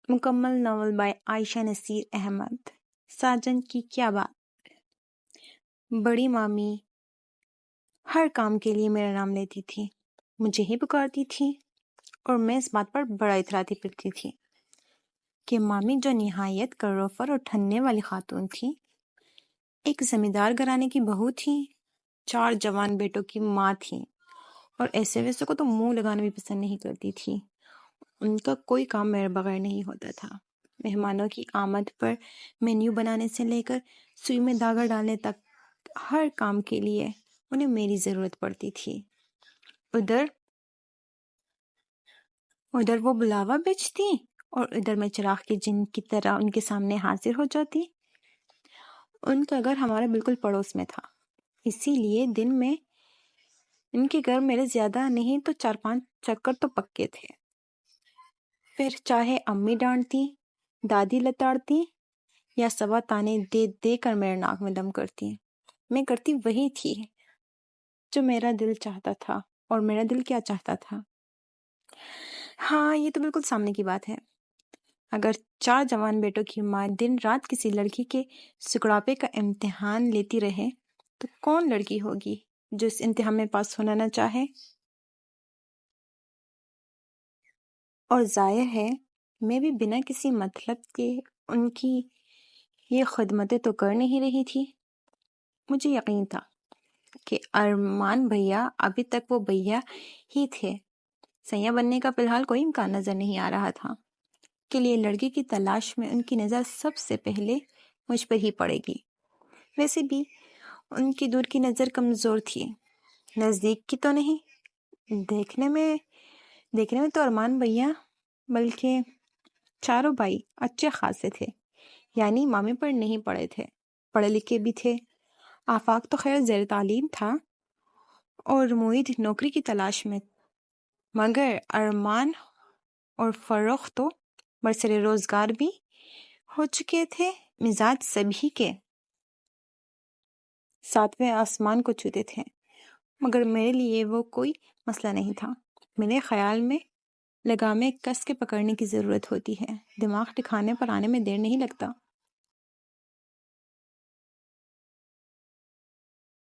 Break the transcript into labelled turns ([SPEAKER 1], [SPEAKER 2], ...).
[SPEAKER 1] مکمل novel by عائشہ نصیر احمد۔ ساجن کی کیا بات۔ بڑی مامی ہر کام کے لیے میرا نام لیتی تھی، مجھے ہی پکارتی تھی، اور میں اس بات پر بڑا اتراتی پھرتی تھی کہ مامی جو نہایت کروفر اور ٹھننے والی خاتون تھی، ایک زمیندار گھرانے کی بہو تھی، 4 جوان بیٹوں کی ماں تھی، اور ایسے ویسے کو تو منہ لگانا بھی پسند نہیں کرتی تھی۔ ان کا کوئی کام میرے بغیر نہیں ہوتا تھا۔ مہمانوں کی آمد پر مینیو بنانے سے لے کر سوئی میں داغا ڈالنے تک ہر کام کے لیے انہیں میری ضرورت پڑتی تھی۔ ادھر وہ بلاوا بیچتی اور ادھر میں چراغ کی جن کی طرح ان کے سامنے حاضر ہو جاتی۔ ان کا گھر ہمارے بالکل پڑوس میں تھا، اسی لیے دن میں ان کے گھر میرے زیادہ نہیں تو 4-5 چکر تو پکے تھے۔ پھر چاہے امی ڈانٹتی، دادی لتاڑتی یا سوا تانے دے دے کر میرے ناک میں دم کرتی، میں کرتی وہی تھی جو میرا دل چاہتا تھا۔ اور میرا دل کیا چاہتا تھا؟ ہاں، یہ تو بالکل سامنے کی بات ہے۔ اگر 4 جوان بیٹوں کی ماں دن رات کسی لڑکی کے سکڑاپے کا امتحان لیتی رہے تو کون لڑکی ہوگی جو اس امتحان میں پاس ہونا نہ چاہے؟ اور ظاہر ہے میں بھی بنا کسی مطلب کے ان کی یہ خدمتیں تو کر نہیں رہی تھی۔ مجھے یقین تھا کہ ارمان بھیا ابھی تک وہ بھیا ہی تھے، سیاں بننے کا فی الحال کوئی امکان نظر نہیں آ رہا تھا، کے لیے لڑکی کی تلاش میں ان کی نظر سب سے پہلے مجھ پر ہی پڑے گی۔ ویسے بھی ان کی دور کی نظر کمزور تھی، نزدیک کی تو نہیں۔ دیکھنے میں تو ارمان بھیا بلکہ چاروں بھائی اچھے خاصے تھے، یعنی مامی پر نہیں پڑے تھے، پڑھے لکھے بھی تھے، آفاق تو خیر زیر تعلیم تھا، اور معید نوکری کی تلاش میں، مگر ارمان اور فروخ تو برسر روزگار بھی ہو چکے تھے، مزاج سبھی کے 7ویں آسمان کو چھوتے تھے۔ مگر میرے لیے وہ کوئی مسئلہ نہیں تھا۔ میرے خیال میں لگامیں کس کے پکڑنے کی ضرورت ہوتی ہے، دماغ ٹھکانے پر آنے میں دیر نہیں لگتا۔